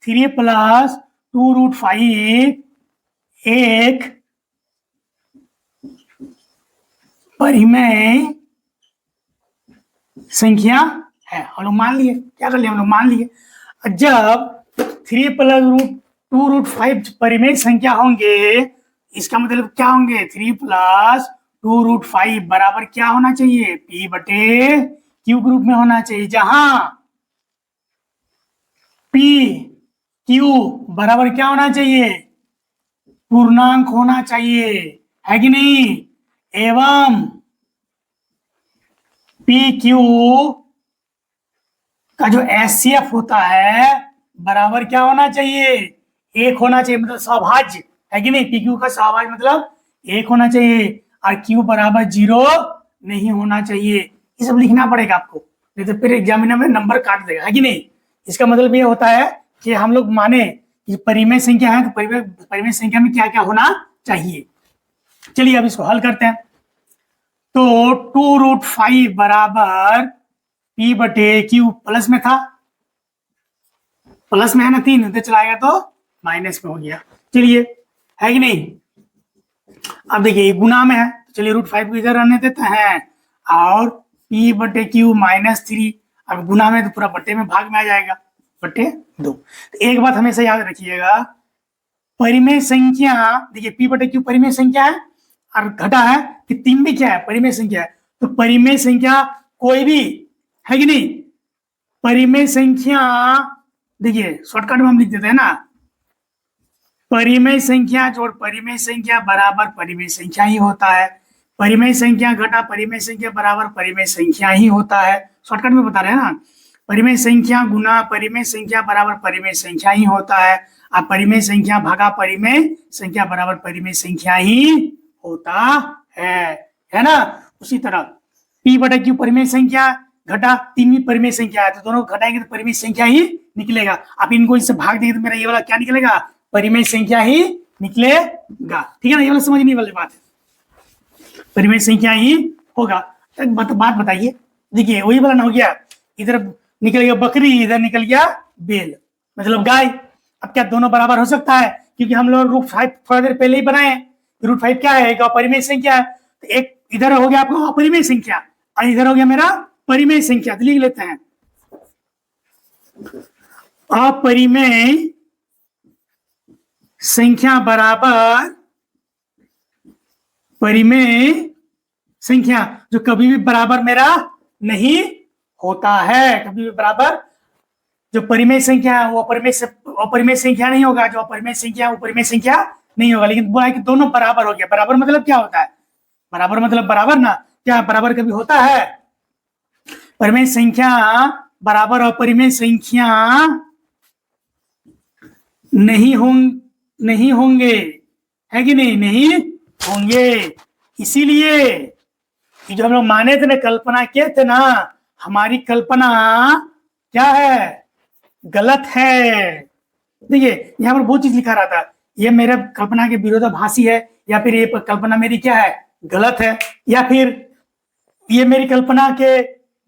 3 + 2√5 एक परिमेय संख्या है। हम लोग मान लिए, क्या कर लिए? हम लोग मान लिए। जब 3 + 2√5 परिमेय संख्या होंगे, इसका मतलब क्या होंगे? 3 + 2√5 बराबर क्या होना चाहिए? P/Q ग्रुप में होना चाहिए, जहां PQ बराबर क्या होना चाहिए? पूर्णांक होना चाहिए, है कि नहीं? एवं PQ का जो HCF होता है बराबर क्या होना चाहिए? 1 होना चाहिए, मतलब सौभाज्य, है कि नहीं? PQ का सौभाज्य मतलब 1 होना चाहिए और Q बराबर 0 नहीं होना चाहिए। ये सब लिखना पड़ेगा आपको, नहीं तो फिर एग्जामिनर में नंबर काट देगा, है कि नहीं? इसका मतलब ये होता है कि हम लोग माने कि परिमेय संख्या है, तो परिमेय संख्या में क्या क्या होना चाहिए। चलिए अब इसको हल करते हैं। तो 2√5 बराबर P/Q प्लस में था, प्लस में है ना, 3 उधर चलाएगा तो माइनस में हो गया। चलिए, है कि नहीं? अब देखिए गुना में है, चलिए √5 को इधर रहने देते हैं और P/Q -3। अब गुना में तो पूरा बट्टे में भाग में आ जाएगा, /2। तो एक बात हमेशा याद रखिएगा, परिमेय संख्या, देखिए P/Q परिमेय संख्या है और घटा है कि 3 भी क्या है? परिमेय संख्या है। तो परिमेय संख्या कोई भी, है कि नहीं? परिमेय संख्या, देखिए शॉर्टकट में हम लिख देते हैं ना, परिमेय संख्या जोड़ परिमेय संख्या बराबर परिमेय संख्या ही होता है। परिमेय संख्या घटा परिमेय संख्या बराबर परिमेय संख्या ही होता है। शॉर्टकट में बता रहे हैं ना, परिमेय संख्या गुना परिमेय संख्या बराबर परिमेय संख्या ही होता है, और परिमेय संख्या भागा परिमेय संख्या बराबर परिमेय संख्या ही होता है ना? उसी तरह P/Q परिमेय संख्या घटा 3 भी परिमेय संख्या है, तो दोनों घटाएंगे तो परिमेय संख्या ही निकलेगा। आप इनको इससे भाग देंगे तो मेरा ये वाला क्या निकलेगा? परिमेय संख्या ही निकलेगा, ठीक है ना? ये वाला समझने वाली बात है, परिमेय संख्या ही होगा। एक बात बताइए, देखिए वही वाला ना हो गया इधर निकल गया बकरी, इधर निकल गया बेल, मतलब गाय। अब क्या दोनों बराबर हो सकता है? क्योंकि हम लोग √5 थोड़ा देर पहले ही बनाए हैं। √5 क्या है? एक अपरिमेय संख्या है। तो एक इधर हो गया आपका अपरिमेय संख्या और इधर हो गया मेरा परिमेय संख्या। तो लिख लेते हैं अपरिमेय संख्या बराबर परिमेय संख्या, जो कभी भी बराबर मेरा नहीं होता है। कभी भी बराबर, जो परिमेय संख्या है वो अपरिमेय संख्या नहीं होगा, जो अपरिमेय संख्या वो परिमेय संख्या नहीं होगा। लेकिन बोला कि दोनों बराबर हो गया। बराबर मतलब क्या होता है? बराबर मतलब बराबर ना, क्या बराबर कभी होता है? परिमेय संख्या बराबर अपरिमेय संख्या नहीं होंगे, है कि नहीं? नहीं होंगे। इसीलिए जो हम लोग माने थे ना, कल्पना किए थे ना, हमारी कल्पना क्या है? गलत है। देखिए यहाँ पर बहुत चीज लिखा रहा था, ये मेरे कल्पना के विरोधाभासी है, या फिर ये कल्पना मेरी क्या है? गलत है, या फिर ये मेरी कल्पना के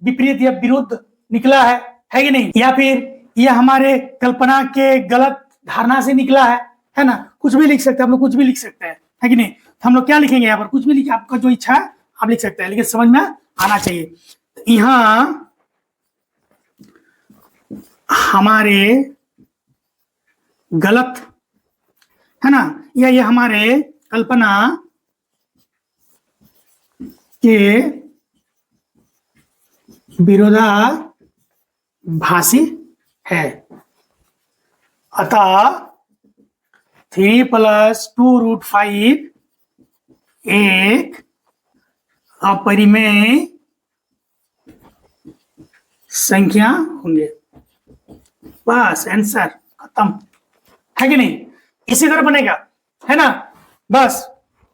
विपरीत या विरुद्ध निकला है कि नहीं? या फिर ये हमारे कल्पना के गलत धारणा से निकला है ना? कुछ भी लिख सकते हैं हम लोग, कुछ भी लिख सकते हैं, है कि नहीं? तो हम लोग क्या लिखेंगे यहाँ पर? कुछ भी लिखे, आपका जो इच्छा है आप लिख सकते हैं, लेकिन समझ में आना चाहिए। तो यहाँ हमारे गलत है ना, या ये हमारे कल्पना के विरोधाभासी है। अतः 3 + 2√5 एक अपरिमेय संख्या होंगे। बस आंसर खत्म, है कि नहीं? इसी तरह बनेगा, है ना? बस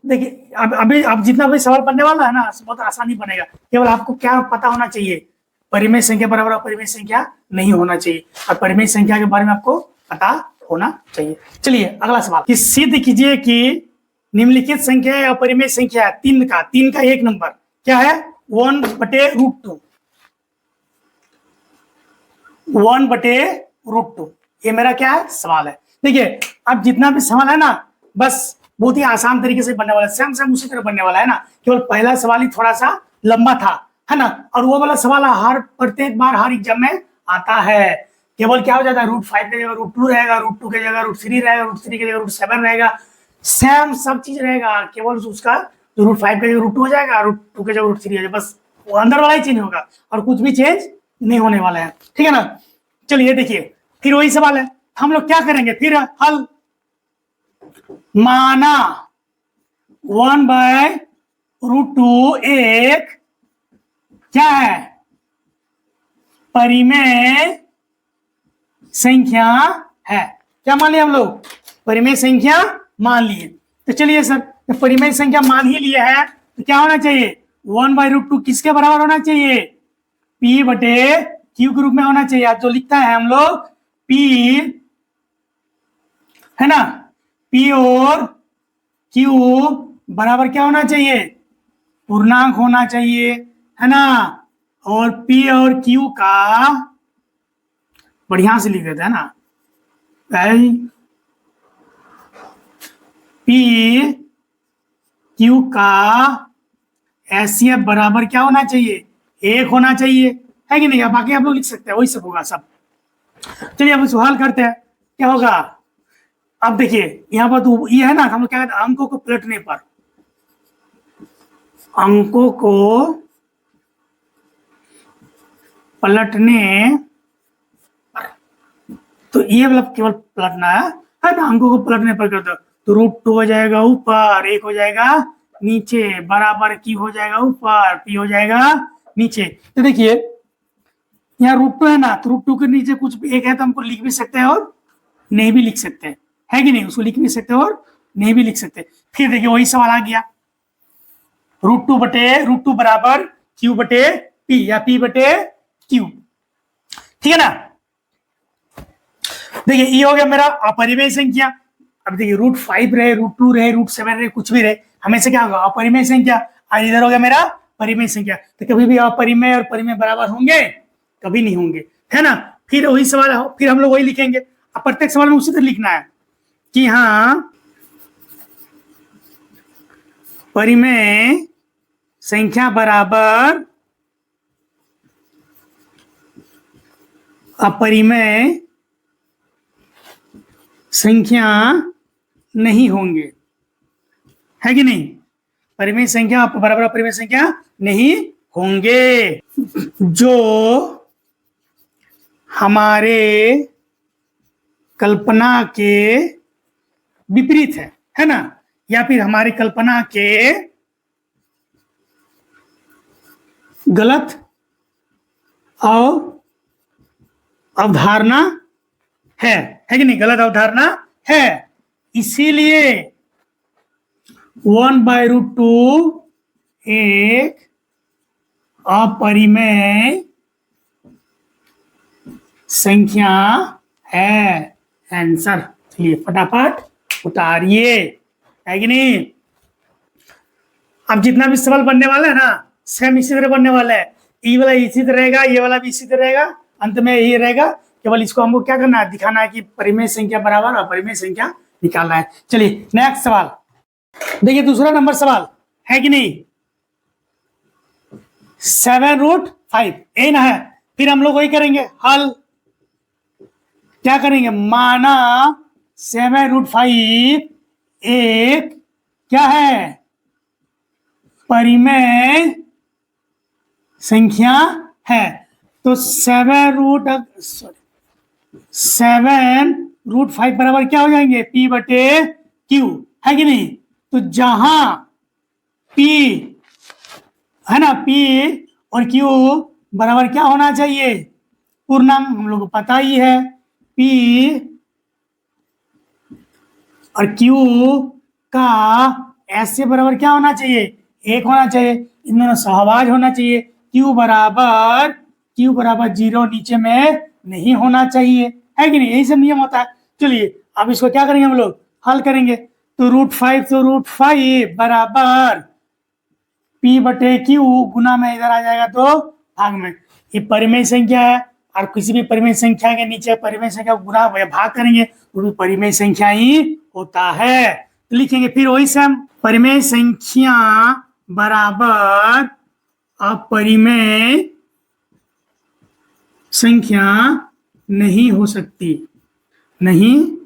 देखिए अब जितना भी सवाल बनने वाला है ना, बहुत आसानी बनेगा। केवल आपको क्या पता होना चाहिए? परिमेय संख्या बराबर अपरिमेय संख्या नहीं होना चाहिए, और परिमेय संख्या के बारे में आपको पता होना चाहिए। चलिए अगला सवाल, कि सिद्ध कीजिए कि निम्नलिखित संख्या है अपरिमेय संख्या है। 3 का 1 नंबर क्या है? 1/√2। 1/√2 ये मेरा क्या है? सवाल है। देखिए अब जितना भी सवाल है ना, बस बहुत ही आसान तरीके से बनने वाला है, सेम उसी तरह बनने वाला है ना। केवल पहला सवाल ही थोड़ा सा लंबा था, है ना? और वो वाला सवाल हर प्रत्येक बार हर एग्जाम में आता है। केवल क्या हो जाता है? √5 की जगह √2 रहेगा, √2 की जगह √3 रहेगा, √3 की जगह √7 रहेगा, सेम सब चीज रहेगा। केवल उसका जो √5 की जगह √2 हो जाएगा, √2 की जगह √3 हो जाएगा, बस वो अंदर वाला ही चेंज होगा और कुछ भी चेंज नहीं होने वाला है, ठीक है ना? चलिए देखिए फिर वही सवाल है, हम लोग क्या करेंगे? फिर हल माना 1/√2 एक क्या है? परिमेय संख्या है। क्या मान लिया हम लोग? परिमेय संख्या मान लिए। तो चलिए सर, तो परिमेय संख्या मान ही लिए है तो क्या होना चाहिए? 1/√2 किसके बराबर होना चाहिए? P/Q के रूप में होना चाहिए। आज जो लिखता है हम लोग P, है ना, P और Q बराबर क्या होना चाहिए? पूर्णांक होना चाहिए, है ना? और P और Q का बढ़िया से लिख देते हैं ना, P Q का HCF बराबर क्या होना चाहिए? 1 होना चाहिए, है कि नहीं? बाकी आप लोग लिख सकते हैं, वही सब होगा सब। चलिए अब सवाल करते हैं क्या होगा। अब देखिए यहाँ पर तो ये है ना, हम लोग क्या कहते हैं? अंकों को पलटने पर, अंकों को पलटने पर, तो ये मतलब केवल पलटना है ना? अंकों को पलटने पर कर दो तो √2 हो जाएगा ऊपर, 1 हो जाएगा नीचे, बराबर Q हो जाएगा ऊपर, P हो जाएगा नीचे। तो देखिए यहाँ √2 है ना, तो √2 के नीचे कुछ भी एक है तो हमको लिख भी सकते हैं और नहीं भी लिख सकते हैं, है कि नहीं? उसको लिख भी सकते हैं और नहीं भी लिख सकते। फिर देखिए वही सवाल आ गया, √2 बराबर Q/P या P/Q, ठीक है ना? देखिए ये हो गया मेरा अपरिमेय संख्या। अब देखिए √5 रहे, √2 रहे, √7 रहे, कुछ भी रहे, हमेशा क्या होगा? अपरिमेय संख्या। और इधर हो गया मेरा परिमेय संख्या। तो कभी भी अपरिमेय और परिमेय बराबर होंगे? कभी नहीं होंगे, है ना। फिर वही सवाल, फिर हम लोग वही लिखेंगे। अब प्रत्येक सवाल में उसी तरह लिखना है कि हाँ परिमेय संख्या बराबर अपरिमेय संख्या नहीं होंगे, है कि नहीं। परिमेय संख्या बराबर अपरिमेय संख्या नहीं होंगे जो हमारे कल्पना के विपरीत है ना, या फिर हमारी कल्पना के गलत अवधारणा है कि नहीं, गलत अवधारणा है। इसीलिए 1/√2 एक अपरिमेय संख्या है। आंसर चलिए फटाफट उतारिए, है कि नहीं। अब जितना भी सवाल बनने वाला है ना सेम इसी तरह बनने वाला है। ये वाला इसी तरह रहेगा, ये वाला भी इसी तरह रहेगा, अंत में यही रहेगा। केवल इसको हमको क्या करना है, दिखाना है कि परिमेय संख्या बराबर अपरिमेय संख्या निकालना है। चलिए नेक्स्ट सवाल देखिए, दूसरा नंबर सवाल है कि नहीं, 7√5 ए ना है। फिर हम लोग वही करेंगे, हल क्या करेंगे, माना 7√5 एक क्या है, परिमेय संख्या है। तो 7√5 बराबर क्या हो जाएंगे, P/Q, है कि नहीं। तो जहां P है ना, P और Q बराबर क्या होना चाहिए, पूर्णांक, हम लोग को पता ही है। P और Q का ऐसे बराबर क्या होना चाहिए, एक होना चाहिए। इन दोनों सहभाज होना चाहिए। Q बराबर 0 नीचे में नहीं होना चाहिए, है कि नहीं, यही सब नियम होता है। चलिए अब इसको क्या करेंगे, हम लोग हल करेंगे। तो √5 बराबर P/Q गुना में इधर आ जाएगा तो भाग में। ये परिमेय संख्या है और किसी भी परिमेय संख्या के नीचे परिमेय संख्या को गुना या भाग करेंगे तो भी परिमेय संख्या ही होता है। तो लिखेंगे फिर वही सेम, परिमेय संख्या बराबर अपरिमेय संख्या नहीं हो सकती, नहीं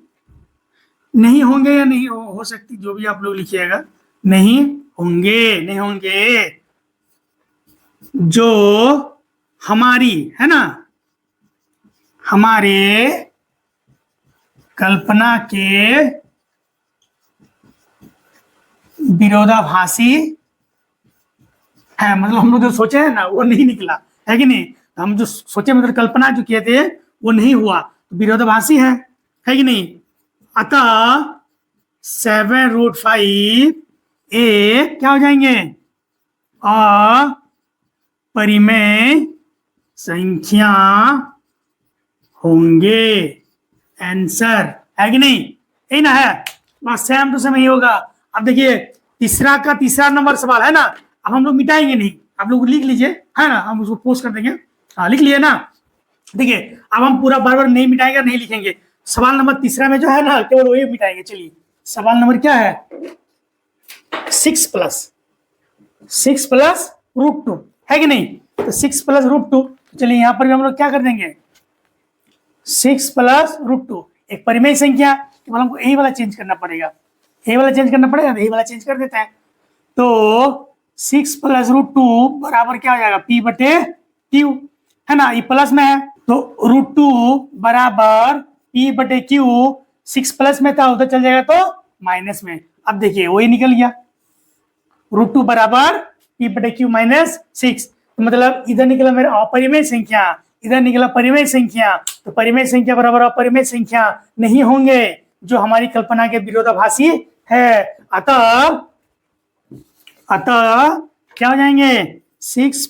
होंगे या नहीं हो सकती, जो भी आप लोग लिखिएगा, नहीं होंगे जो हमारी है ना, हमारे कल्पना के विरोधाभासी है। मतलब हम लोग जो सोचे हैं ना वो नहीं निकला, है कि नहीं। हम जो सोचे मतलब कल्पना जो किए थे वो नहीं हुआ, तो विरोधाभासी है कि नहीं। अतः 7√5 एक क्या हो जाएंगे, अपरिमेय संख्या होंगे। आंसर है कि नहीं, यही ना है, बस सेम टू सेम ही होगा। अब देखिए तीसरा नंबर सवाल है ना, अब हम लोग मिटाएंगे नहीं, आप लोग लिख लीजिए, है ना, हम उसको पोस्ट कर देंगे। हाँ लिख लिए ना। देखिए अब हम पूरा बार बार नहीं मिटाएंगे, नहीं लिखेंगे। सवाल नंबर तीसरा में जो है ना केवल वही मिटाएंगे। चलिए सवाल नंबर क्या है, 6 + √2 है कि नहीं। तो 6 + √2, चलिए यहाँ पर भी हम लोग क्या कर देंगे, 6 + √2 एक परिमेय संख्या, केवल हमको यही वाला चेंज करना पड़ेगा, यही वाला चेंज करना पड़ेगा, यही वाला चेंज कर देते हैं। तो 6 + √2 बराबर क्या हो जाएगा, P/Q, है ना, ये प्लस में है तो √2 बराबर P/Q, 6 प्लस में था उधर चल जाएगा तो माइनस में। अब देखिए वही निकल गया, √2 बराबर P/Q -6, तो मतलब इधर निकला मेरा अपरिमेय संख्या, इधर निकला परिमेय संख्या। तो परिमेय संख्या बराबर अपरिमेय संख्या नहीं होंगे जो हमारी कल्पना के विरोधाभासी है। अतः क्या हो जाएंगे, 6 +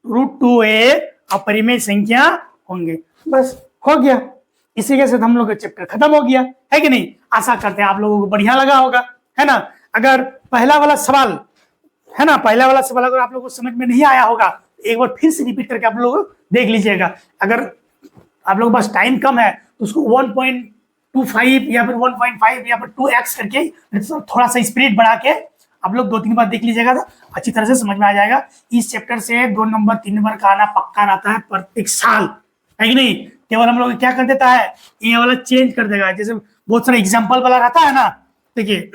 √2 एक अपरिमेय संख्या होंगे। बस हो गया, इसी के साथ हम लोग का चैप्टर खत्म हो गया, है कि नहीं। आशा करते हैं आप लोगों को बढ़िया लगा होगा, है ना। अगर पहला वाला सवाल है ना, पहला वाला सवाल अगर आप लोगों को समझ में नहीं आया होगा, एक बार फिर से रिपीट करके आप लोग देख लीजिएगा। अगर आप लोगों के पास टाइम कम है तो उसको 1.25 या फिर 1.5 या फिर 2x करके थोड़ा सा स्पीड बढ़ा के आप लोग 2-3 बार देख लीजिएगा तो अच्छी तरह से समझ में आ जाएगा। इस चैप्टर से 2 नंबर 3 नंबर का आना पक्का रहता है प्रत्येक साल, है कि नहीं। केवल हम लोग क्या कर देता है, ये वाला चेंज कर देगा। जैसे बहुत सारा एग्जाम्पल वाला रहता है ना, देखिए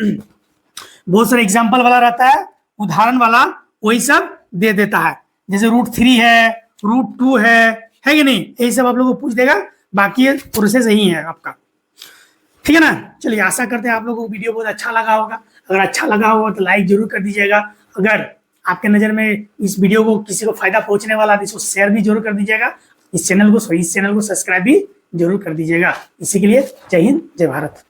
बहुत सारा एग्जाम्पल वाला रहता है, उदाहरण वाला, वही सब दे देता है। जैसे √3 है, √2 है कि नहीं, यही सब आप लोगों को पूछ देगा। बाकी प्रोसेस यही है आपका, ठीक है ना। चलिए आशा करते हैं आप लोगों को वीडियो बहुत अच्छा लगा होगा। अगर अच्छा लगा होगा तो लाइक जरूर कर दीजिएगा। अगर आपके नज़र में इस वीडियो को किसी को फायदा पहुंचने वाला है तो इसको शेयर भी जरूर कर दीजिएगा। इस चैनल को सब्सक्राइब भी जरूर कर दीजिएगा। इसी के लिए जय हिंद, जय भारत।